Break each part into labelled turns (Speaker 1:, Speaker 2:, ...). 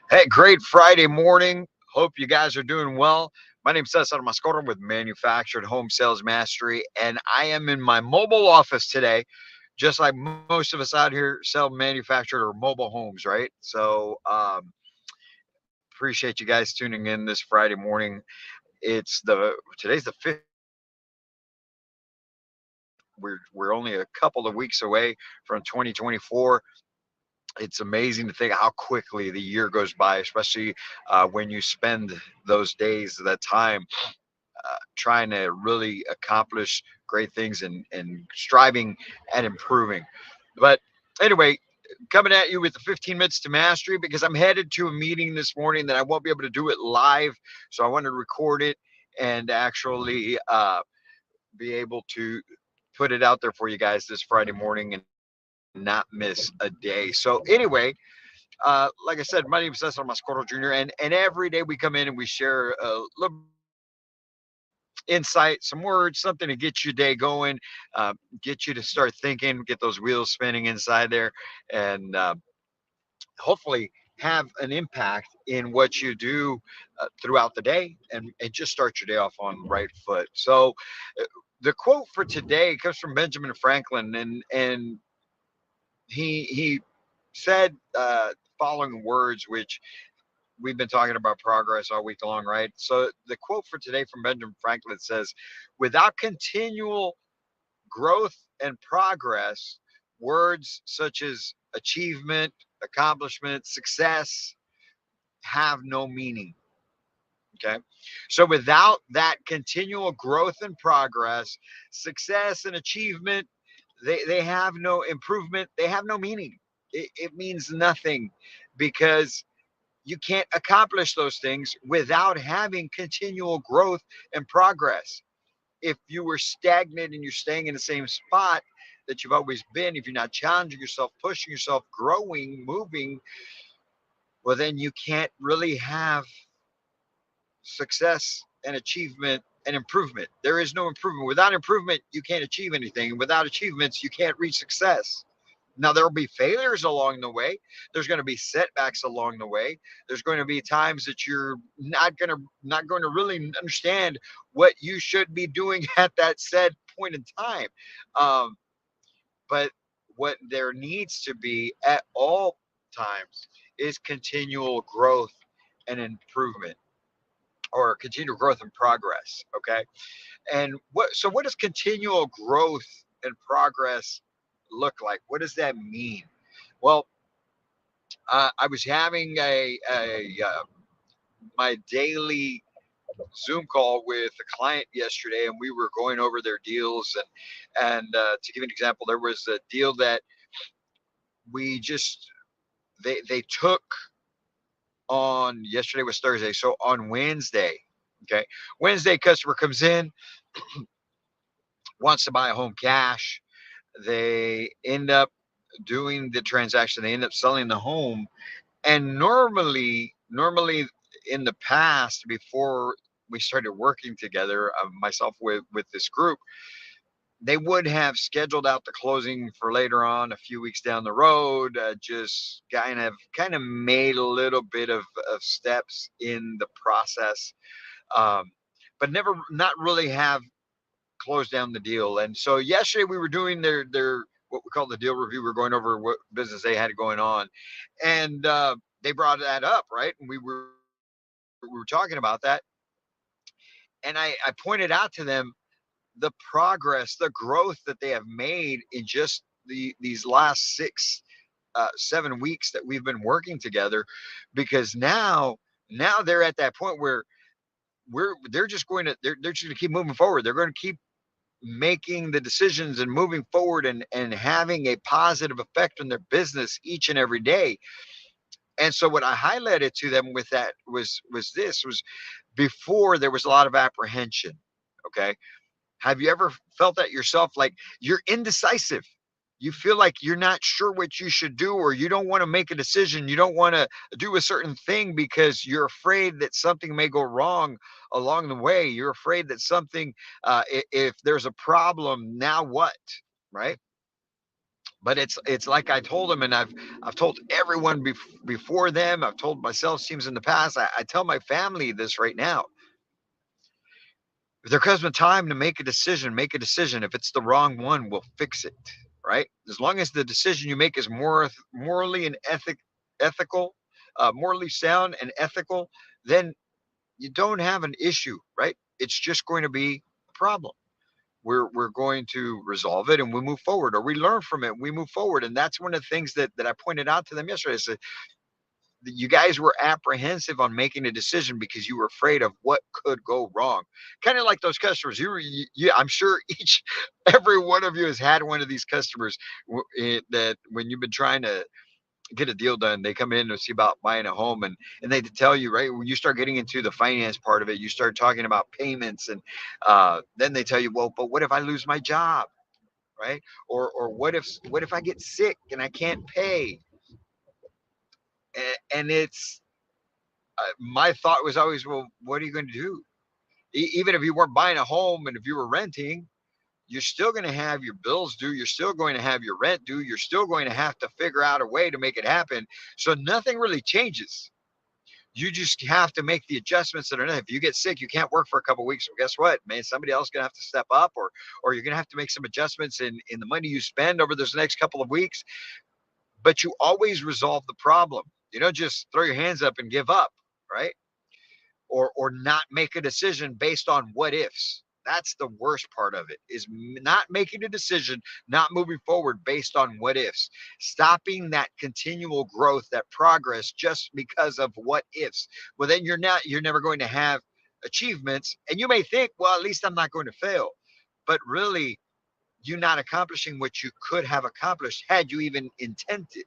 Speaker 1: Hey, great Friday morning. Hope you guys are doing well. My name is Cesar Mascoro with Manufactured Home Sales Mastery, and I am in my mobile office today, just like most of us out here sell manufactured or mobile homes, right? Appreciate you guys tuning in this Friday morning. Today's the 15th. We're only a couple of weeks away from 2024. It's amazing to think how quickly the year goes by, especially when you spend those days, that time trying to really accomplish great things and striving and improving. But anyway, coming at you with the 15 minutes to mastery because I'm headed to a meeting this morning that I won't be able to do it live. So I wanted to record it and actually be able to put it out there for you guys this Friday morning and not miss a day. So anyway, like I said, my name is Cesar Mascoro Jr. And every day we come in and we share a little bit of insight, some words, something to get your day going, get you to start thinking, get those wheels spinning inside there, and hopefully have an impact in what you do throughout the day and just start your day off on the right foot. So the quote for today comes from Benjamin Franklin, and he said following words, which we've been talking about progress all week long, right? So the quote for today from Benjamin Franklin says, "Without continual growth and progress, words such as achievement, accomplishment, success have no meaning." Okay. So without that continual growth and progress, success and achievement, they have no improvement, they have no meaning. It means nothing because you can't accomplish those things without having continual growth and progress. If you were stagnant and you're staying in the same spot that you've always been, if you're not challenging yourself, pushing yourself, growing, moving, well, then you can't really have success and achievement and improvement. There is no improvement. Without improvement, you can't achieve anything. Without achievements, you can't reach success. Now there will be failures along the way. There's going to be setbacks along the way. There's going to be times that you're not going to really understand what you should be doing at that said point in time. Um, but what there needs to be at all times is continual growth and improvement, or continual growth and progress. Okay, and what does continual growth and progress look like? What does that mean? Well, I was having a my daily Zoom call with a client yesterday, and we were going over their deals. And to give you an example, there was a deal that we just they took on yesterday was Thursday, so on Wednesday. Okay, Wednesday, customer comes in, wants to buy a home cash. They end up doing the transaction. They end up selling the home. And normally in the past, before we started working together, myself with this group, they would have scheduled out the closing for later on, a few weeks down the road. Just kind of made a little bit of steps in the process, um, but never not really have closed down the deal. And so yesterday we were doing their what we call the deal review. We're going over what business they had going on, and they brought that up, right? And we were talking about that, and I pointed out to them the progress, the growth that they have made in just these last 7 weeks that we've been working together, because now they're at that point where they're just going to keep moving forward. They're going to keep making the decisions and moving forward and having a positive effect on their business each and every day. And so what I highlighted to them with that was before there was a lot of apprehension. Okay. Have you ever felt that yourself? Like you're indecisive. You feel like you're not sure what you should do, or you don't want to make a decision. You don't want to do a certain thing because you're afraid that something may go wrong along the way. You're afraid that something, if there's a problem, now what? Right? But it's like I told them, and I've told everyone before them. I've told myself teams in the past. I tell my family this right now. If there comes a time to make a decision, make a decision. If it's the wrong one, we'll fix it. Right? As long as the decision you make is morally and ethical, morally sound and ethical, then you don't have an issue, right? It's just going to be a problem. We're going to resolve it and we move forward, or we learn from it and we move forward. And that's one of the things that I pointed out to them yesterday. I said, you guys were apprehensive on making a decision because you were afraid of what could go wrong. Kind of like those customers. I'm sure every one of you has had one of these customers that when you've been trying to get a deal done, they come in to see about buying a home, and they tell you, right, when you start getting into the finance part of it, you start talking about payments, and then they tell you, well, but what if I lose my job, right? Or what if I get sick and I can't pay? And it's my thought was always, well, what are you going to do? Even if you weren't buying a home and if you were renting, you're still going to have your bills due. You're still going to have your rent due. You're still going to have to figure out a way to make it happen. So nothing really changes. You just have to make the adjustments that are necessary. If you get sick, you can't work for a couple of weeks. Well, guess what, man? Somebody else is gonna have to step up, or you're gonna have to make some adjustments in the money you spend over this next couple of weeks. But you always resolve the problem. You don't just throw your hands up and give up, right? Or not make a decision based on what ifs. That's the worst part of it, is not making a decision, not moving forward based on what ifs, stopping that continual growth, that progress, just because of what ifs. Well, then you're never going to have achievements, and you may think, well, at least I'm not going to fail. But really, you're not accomplishing what you could have accomplished had you even intended,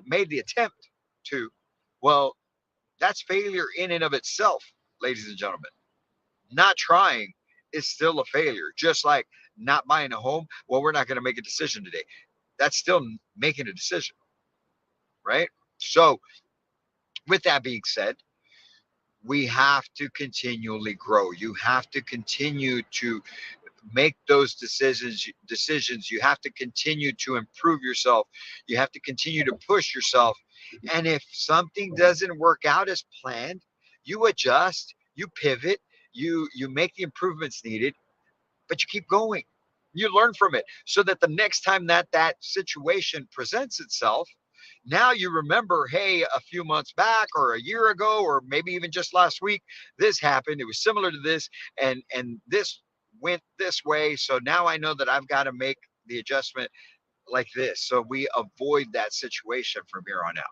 Speaker 1: made the attempt to. Well, that's failure in and of itself, ladies and gentlemen. Not trying is still a failure. Just like not buying a home, well, we're not going to make a decision today. That's still making a decision, right? So, with that being said, we have to continually grow. You have to continue to make those decisions. You have to continue to improve yourself. You have to continue to push yourself. And if something doesn't work out as planned, you adjust, you pivot, you make the improvements needed, but you keep going. You learn from it so that the next time that situation presents itself, now you remember, hey, a few months back or a year ago or maybe even just last week, this happened. It was similar to this, and this went this way. So now I know that I've got to make the adjustment like this. So we avoid that situation from here on out.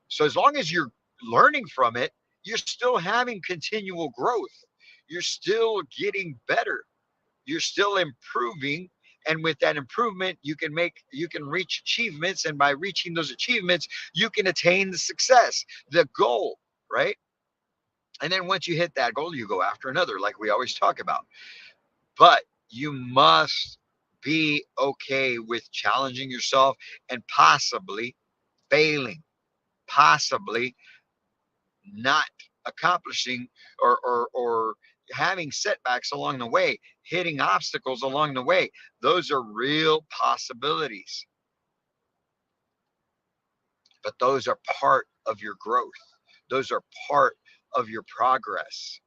Speaker 1: So as long as you're learning from it, you're still having continual growth. You're still getting better. You're still improving. And with that improvement, you can reach achievements. And by reaching those achievements, you can attain the success, the goal, right? And then once you hit that goal, you go after another, like we always talk about. But you must be okay with challenging yourself and possibly failing, possibly not accomplishing, or having setbacks along the way, hitting obstacles along the way. Those are real possibilities, but those are part of your growth. Those are part of your progress.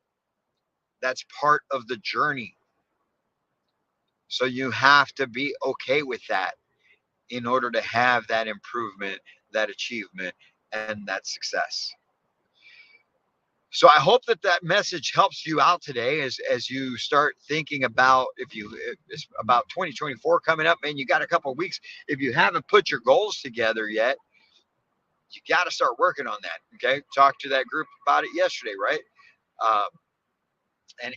Speaker 1: That's part of the journey. So you have to be okay with that in order to have that improvement, that achievement, and that success. So I hope that message helps you out today as you start thinking about, if it's about 2024 coming up, man, you got a couple of weeks. If you haven't put your goals together yet, you got to start working on that. Okay, talk to that group about it yesterday, right? Um,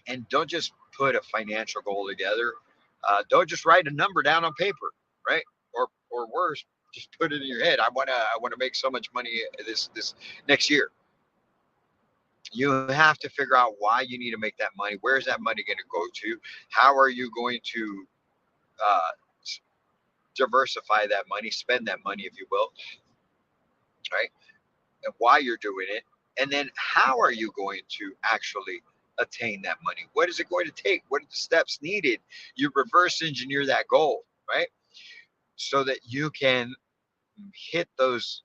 Speaker 1: and don't just put a financial goal together. Don't just write a number down on paper, right? Or worse, just put it in your head. I wanna make so much money this next year. You have to figure out why you need to make that money. Where's that money going to go to? How are you going to uh, diversify that money, spend that money, if you will, right? And why you're doing it. And then how are you going to actually attain that money? What is it going to take? What are the steps needed? You reverse engineer that goal, right? so that you can hit those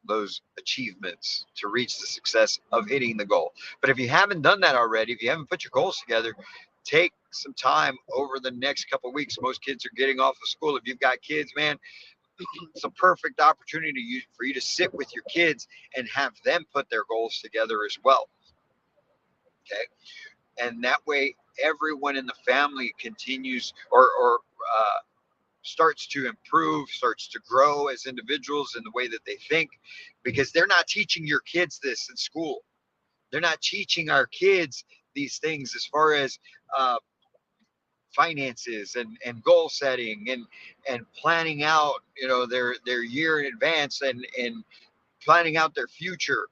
Speaker 1: achievements to reach the success of hitting the goal. But if you haven't done that already, if you haven't put your goals together, take some time over the next couple of weeks. Most kids are getting off of school. If you've got kids, man, it's a perfect opportunity for you to sit with your kids and have them put their goals together as well. Okay, and that way everyone in the family continues or starts to improve, starts to grow as individuals in the way that they think, because they're not teaching your kids this in school. They're not teaching our kids these things as far as uh, finances and goal setting and planning out, their year in advance and planning out their future.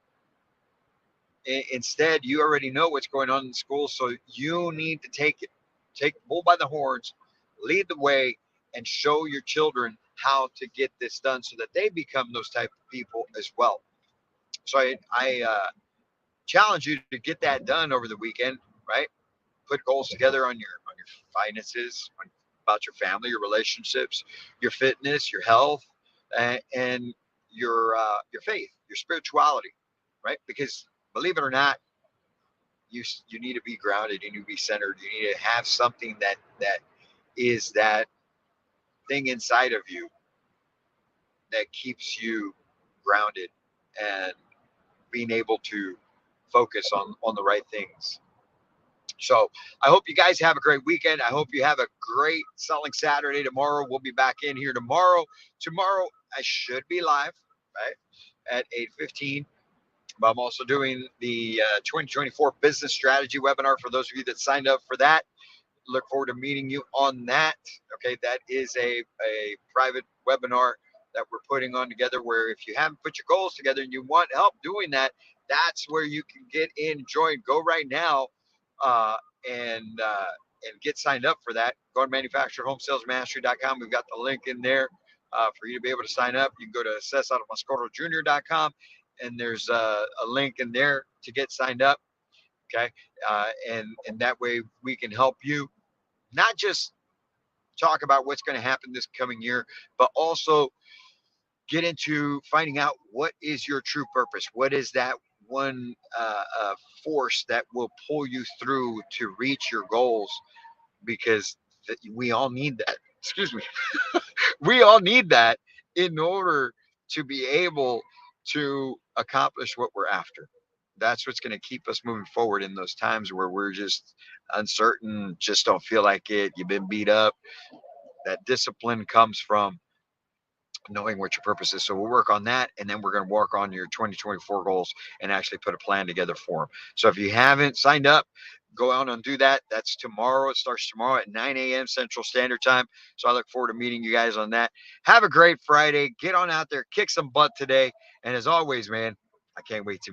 Speaker 1: Instead, you already know what's going on in school, so you need to take the bull by the horns, lead the way, and show your children how to get this done so that they become those type of people as well. So I challenge you to get that done over the weekend, right? Put goals together on your finances, about your family, your relationships, your fitness, your health, and your faith, your spirituality, right? Because believe it or not, you need to be grounded, you need to be centered, you need to have something that is that thing inside of you that keeps you grounded and being able to focus on the right things. So I hope you guys have a great weekend. I hope you have a great selling Saturday. Tomorrow we'll be back in here tomorrow. Tomorrow I should be live, right, at 8:15. But I'm also doing the 2024 business strategy webinar for those of you that signed up for that. Look forward to meeting you on that. Okay, that is a private webinar that we're putting on together, where if you haven't put your goals together and you want help doing that, that's where you can get in, join, go right now, uh, and uh, and get signed up for that. Go to manufacturerhomesalesmastery.com. We've got the link in there for you to be able to sign up. You can go to cesarmascorojr.com, and there's a link in there to get signed up. Okay, and that way we can help you not just talk about what's going to happen this coming year, but also get into finding out what is your true purpose. What is that one force that will pull you through to reach your goals? Because we all need that. Excuse me. We all need that in order to be able to accomplish what we're after. That's what's going to keep us moving forward in those times where we're just uncertain, just don't feel like it. You've been beat up. That discipline comes from knowing what your purpose is. So we'll work on that, and then we're going to work on your 2024 goals and actually put a plan together for them. So if you haven't signed up, go out and do that. That's tomorrow. It starts tomorrow at 9 a.m. Central Standard Time. So I look forward to meeting you guys on that. Have a great Friday. Get on out there, kick some butt today. And as always, man, I can't wait to meet